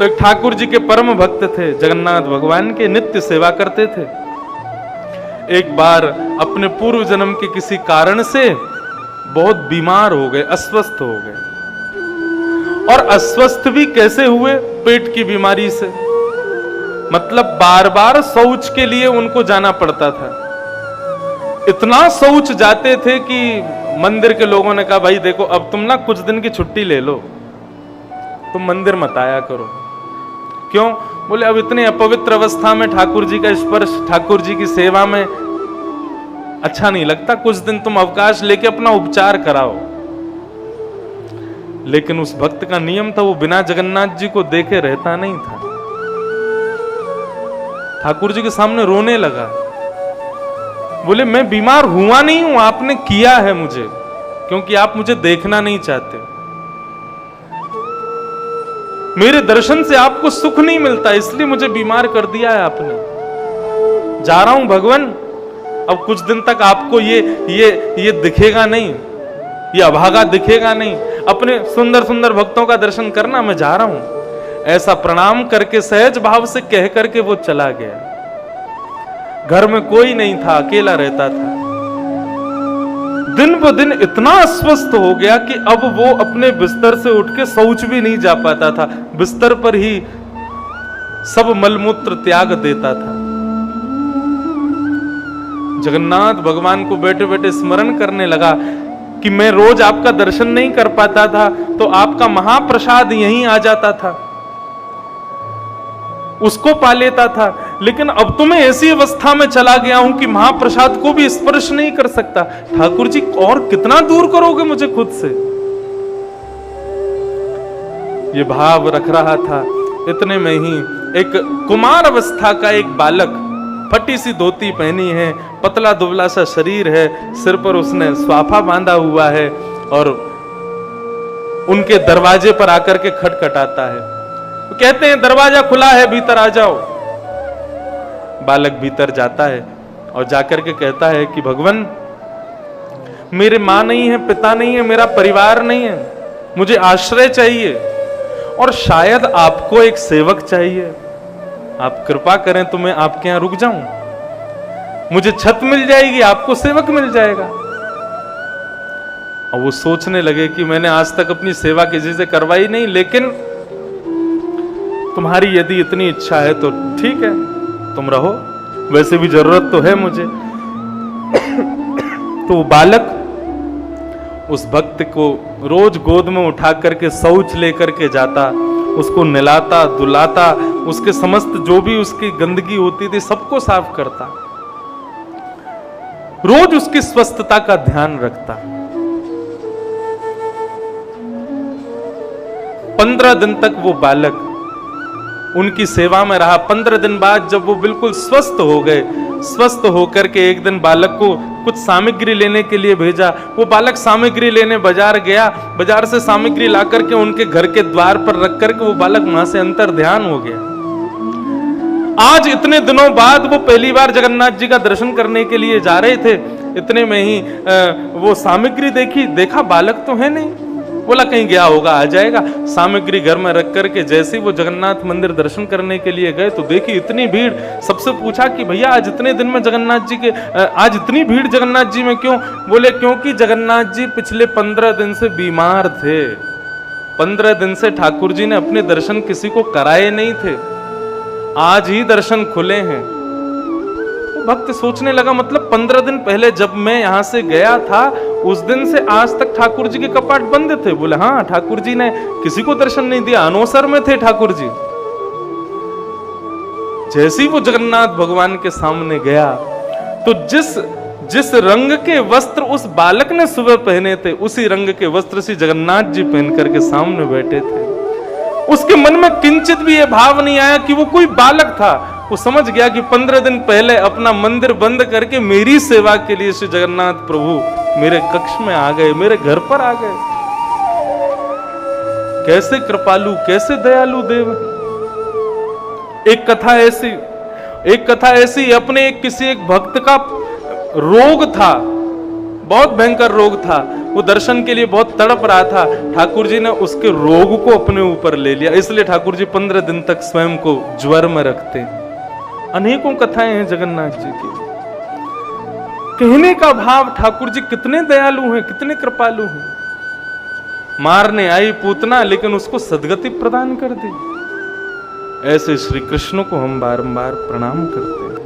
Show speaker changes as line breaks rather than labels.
तो एक ठाकुर जी के परम भक्त थे, जगन्नाथ भगवान के नित्य सेवा करते थे। एक बार अपने पूर्व जन्म के किसी कारण से बहुत बीमार हो गए, अस्वस्थ हो गए। और अस्वस्थ भी कैसे हुए? पेट की बीमारी से। मतलब बार बार शौच के लिए उनको जाना पड़ता था। इतना शौच जाते थे कि मंदिर के लोगों ने कहा, भाई देखो अब तुम ना कुछ दिन की छुट्टी ले लो, तुम मंदिर मत आया करो। क्यों? बोले अब इतने अपवित्र अवस्था में ठाकुर जी का स्पर्श, ठाकुर जी की सेवा में अच्छा नहीं लगता, कुछ दिन तुम अवकाश लेके अपना उपचार कराओ। लेकिन उस भक्त का नियम था, वो बिना जगन्नाथ जी को देखे रहता नहीं था। ठाकुर जी के सामने रोने लगा, बोले मैं बीमार हुआ नहीं हूं, आपने किया है मुझे, क्योंकि आप मुझे देखना नहीं चाहते। मेरे दर्शन से आपको सुख नहीं मिलता, इसलिए मुझे बीमार कर दिया है आपने। जा रहा हूं भगवान, अब कुछ दिन तक आपको ये दिखेगा नहीं, ये अभागा दिखेगा नहीं। अपने सुंदर सुंदर भक्तों का दर्शन करना, मैं जा रहा हूं। ऐसा प्रणाम करके सहज भाव से कह करके वो चला गया। घर में कोई नहीं था, अकेला रहता था। दिन ब दिन इतना अस्वस्थ हो गया कि अब वो अपने बिस्तर से उठ के शौच भी नहीं जा पाता था, बिस्तर पर ही सब मलमूत्र त्याग देता था। जगन्नाथ भगवान को बैठे बैठे स्मरण करने लगा कि मैं रोज आपका दर्शन नहीं कर पाता था, तो आपका महाप्रसाद यहीं आ जाता था, उसको पा लेता था। लेकिन अब तो मैं ऐसी अवस्था में चला गया हूं कि महाप्रसाद को भी स्पर्श नहीं कर सकता। ठाकुर जी और कितना दूर करोगे मुझे खुद से? ये भाव रख रहा था। इतने में ही एक कुमार अवस्था का एक बालक, फटी सी धोती पहनी है, पतला दुबला सा शरीर है, सिर पर उसने स्वाफा बांधा हुआ है और उनके दरवाजे पर आकर के खटखटाता है। तो कहते हैं दरवाजा खुला है, भीतर आ जाओ। बालक भीतर जाता है और जाकर के कहता है कि भगवान, मेरे मां नहीं है, पिता नहीं है, मेरा परिवार नहीं है, मुझे आश्रय चाहिए और शायद आपको एक सेवक चाहिए। आप कृपा करें तो मैं आपके यहां रुक जाऊं, मुझे छत मिल जाएगी, आपको सेवक मिल जाएगा। और वो सोचने लगे कि मैंने आज तक अपनी सेवा किसी से करवाई नहीं, लेकिन तुम्हारी यदि इतनी इच्छा है तो ठीक है, तुम रहो, वैसे भी जरूरत तो है मुझे। तो वो बालक उस भक्त को रोज गोद में उठा करके शौच लेकर के जाता, उसको नहलाता धुलाता, उसके समस्त जो भी उसकी गंदगी होती थी सबको साफ करता, रोज उसकी स्वस्थता का ध्यान रखता। 15 दिन तक वो बालक उनकी सेवा में रहा। 15 दिन बाद जब वो बिल्कुल स्वस्थ हो गए, स्वस्थ होकर के एक दिन बालक को कुछ सामग्री लेने के लिए भेजा। वो बालक सामग्री लेने बाजार गया, बाजार से सामग्री ला करके उनके घर के द्वार पर रख करके वो बालक वहां से अंतर ध्यान हो गया। आज इतने दिनों बाद वो पहली बार जगन्नाथ जी का दर्शन करने के लिए जा रहे थे। इतने में ही वो सामग्री देखी, देखा बालक तो है नहीं, बोला कहीं गया होगा, आ जाएगा। सामग्री घर में रख करके जैसे ही वो जगन्नाथ मंदिर दर्शन करने के लिए गए तो देखी इतनी भीड़। सबसे पूछा कि भैया आज इतने दिन में जगन्नाथ जी के आज इतनी भीड़ जगन्नाथ जी में क्यों? बोले क्योंकि जगन्नाथ जी पिछले 15 दिन से बीमार थे। 15 दिन से ठाकुर जी ने अपने दर्शन किसी को कराए नहीं थे, आज ही दर्शन खुले हैं। भक्त सोचने लगा, मतलब 15 दिन पहले जब मैं यहां से गया था उस दिन से आज तक ठाकुर जी के कपाट बंद थे। बोले हाँ, ठाकुर जी ने किसी को दर्शन नहीं दिया, अनवसर में थे ठाकुर जी। जैसे ही वो जगन्नाथ भगवान के सामने गया तो जिस रंग के वस्त्र उस बालक ने सुबह पहने थे, उसी रंग के वस्त्र से जगन्नाथ जी पहन करके सामने बैठे थे। उसके मन में किंचित भी ये भाव नहीं आया कि वो कोई बालक था। वो समझ गया कि 15 दिन पहले अपना मंदिर बंद करके मेरी सेवा के लिए श्री जगन्नाथ प्रभु मेरे कक्ष में आ गए, मेरे घर पर आ गए। कैसे कृपालु, कैसे दयालु देव। एक कथा ऐसी अपने किसी एक भक्त का रोग था, बहुत भयंकर रोग था, वो दर्शन के लिए बहुत तड़प रहा था। ठाकुर जी ने उसके रोग को अपने ऊपर ले लिया, इसलिए ठाकुर जी 15 दिन तक स्वयं को ज्वर में रखते। अनेकों कथाएं हैं जगन्नाथ जी की। कहने का भाव ठाकुर जी कितने दयालु हैं, कितने कृपालु हैं। मारने आई पूतना लेकिन उसको सदगति प्रदान कर दी। ऐसे श्री कृष्ण को हम बारंबार प्रणाम करते हैं।